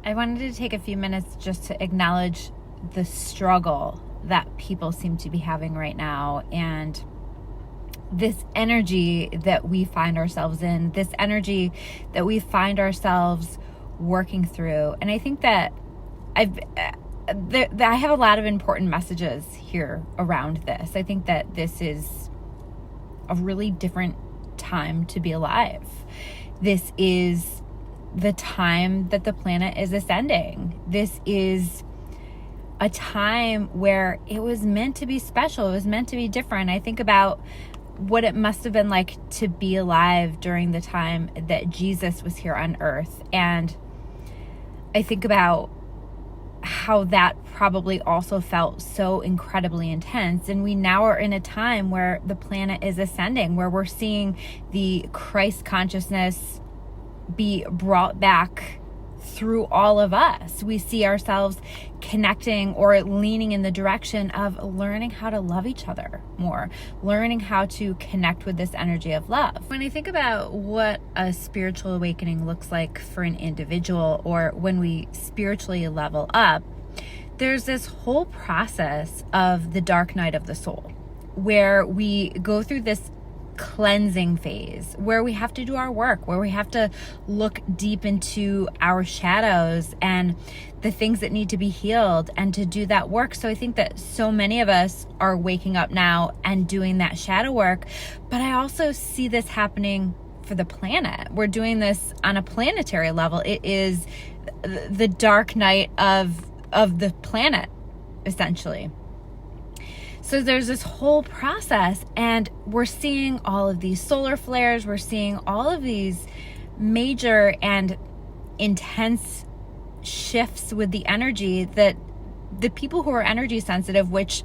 I wanted to take a few minutes just to acknowledge the struggle that people seem to be having right now, and this energy that we find ourselves in, this energy that we find ourselves working through. And I think that I have a lot of important messages here around this. I think that this is a really different time to be alive. This is the time that the planet is ascending. This is a time where it was meant to be special. It was meant to be different. I think about what it must have been like to be alive during the time that Jesus was here on earth. And I think about how that probably also felt so incredibly intense. And we now are in a time where the planet is ascending, where we're seeing the Christ consciousness be brought back through all of us. We see ourselves connecting or leaning in the direction of learning how to love each other more, learning how to connect with this energy of love. When I think about what a spiritual awakening looks like for an individual, or when we spiritually level up, there's this whole process of the dark night of the soul, where we go through this cleansing phase, where we have to do our work, where we have to look deep into our shadows and the things that need to be healed, and to do that work. So I think that so many of us are waking up now and doing that shadow work, but I also see this happening for the planet. We're doing this on a planetary level. It is the dark night of the planet, essentially. So there's this whole process, and we're seeing all of these solar flares. We're seeing all of these major and intense shifts with the energy that the people who are energy sensitive, which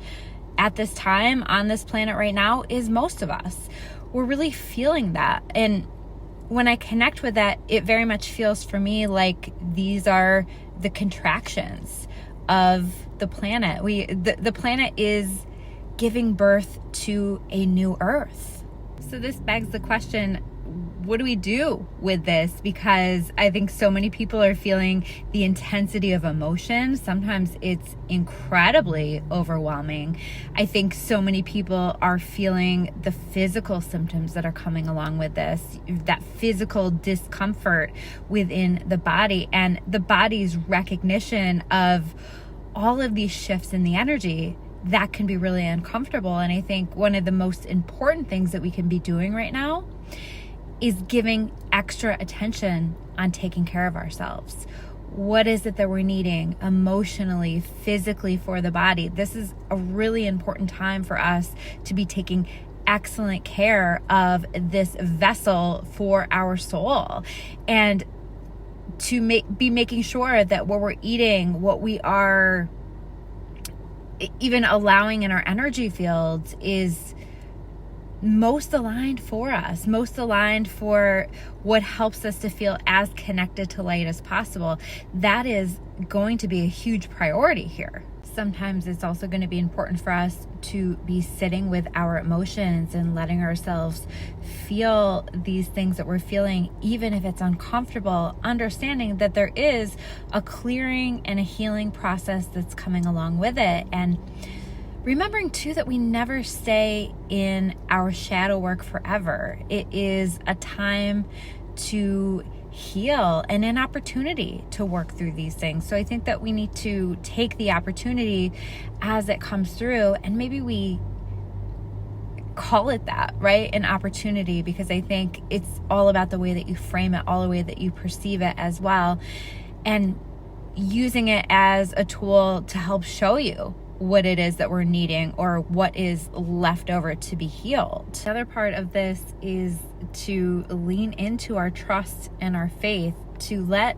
at this time on this planet right now is most of us, we're really feeling that. And when I connect with that, it very much feels for me like these are the contractions of the planet. The planet is giving birth to a new earth. So this begs the question, what do we do with this? Because I think so many people are feeling the intensity of emotion. Sometimes it's incredibly overwhelming. I think so many people are feeling the physical symptoms that are coming along with this, that physical discomfort within the body, and the body's recognition of all of these shifts in the energy. That can be really uncomfortable. And I think one of the most important things that we can be doing right now is giving extra attention on taking care of ourselves. What is it that we're needing emotionally, physically for the body? This is a really important time for us to be taking excellent care of this vessel for our soul, and to be making sure that what we're eating, what we are even allowing in our energy fields, is most aligned for us, most aligned for what helps us to feel as connected to light as possible. That is going to be a huge priority here. Sometimes it's also going to be important for us to be sitting with our emotions and letting ourselves feel these things that we're feeling, even if it's uncomfortable, understanding that there is a clearing and a healing process that's coming along with it. And remembering too that we never stay in our shadow work forever. It is a time to heal and an opportunity to work through these things. So I think that we need to take the opportunity as it comes through, and maybe we call it that, right? An opportunity, because I think it's all about the way that you frame it, all the way that you perceive it as well, and using it as a tool to help show you what it is that we're needing, or what is left over to be healed. The other part of this is to lean into our trust and our faith, to let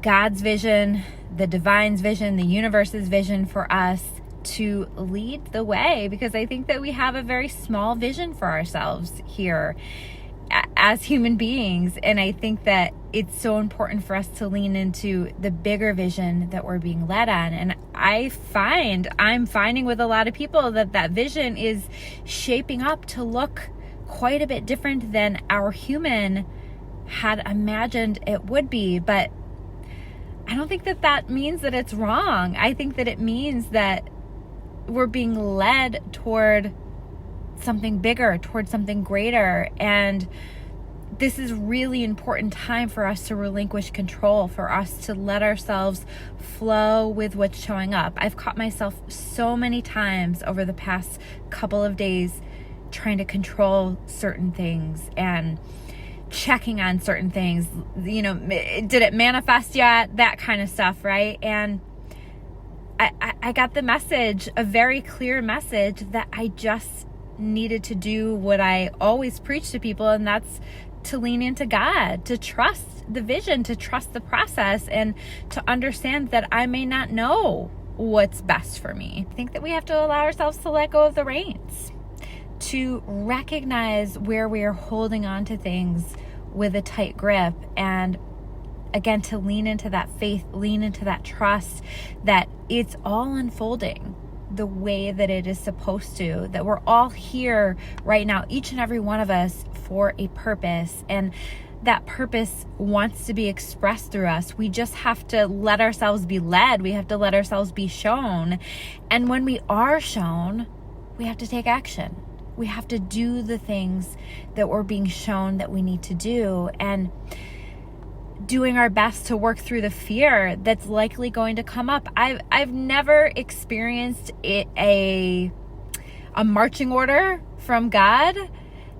God's vision, the divine's vision, the universe's vision for us to lead the way, because I think that we have a very small vision for ourselves here as human beings. And I think that it's so important for us to lean into the bigger vision that we're being led on. And I'm finding with a lot of people that vision is shaping up to look quite a bit different than our human had imagined it would be. But I don't think that that means that it's wrong. I think that it means that we're being led toward something bigger, toward something greater. And this is really important time for us to relinquish control, for us to let ourselves flow with what's showing up. I've caught myself so many times over the past couple of days trying to control certain things and checking on certain things. You know, did it manifest yet? That kind of stuff, right? And I got the message, a very clear message, that I just needed to do what I always preach to people, and that's to lean into God, to trust the vision, to trust the process, and to understand that I may not know what's best for me. I think that we have to allow ourselves to let go of the reins, to recognize where we are holding on to things with a tight grip, and again, to lean into that faith, lean into that trust that it's all unfolding the way that it is supposed to, that we're all here right now, each and every one of us, for a purpose, and that purpose wants to be expressed through us. We just have to let ourselves be led. We have to let ourselves be shown. And when we are shown, we have to take action. We have to do the things that we're being shown that we need to do, and doing our best to work through the fear that's likely going to come up. I've never experienced a marching order from God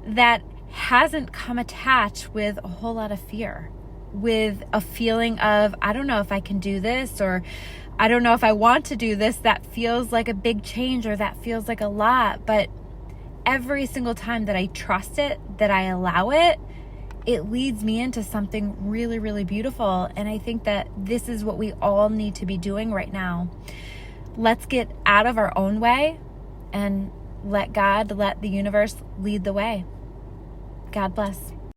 that hasn't come attached with a whole lot of fear, with a feeling of, I don't know if I can do this, or I don't know if I want to do this. That feels like a big change, or that feels like a lot. But every single time that I trust it, that I allow it, it leads me into something really, really beautiful. And I think that this is what we all need to be doing right now. Let's get out of our own way and let God, let the universe lead the way. God bless.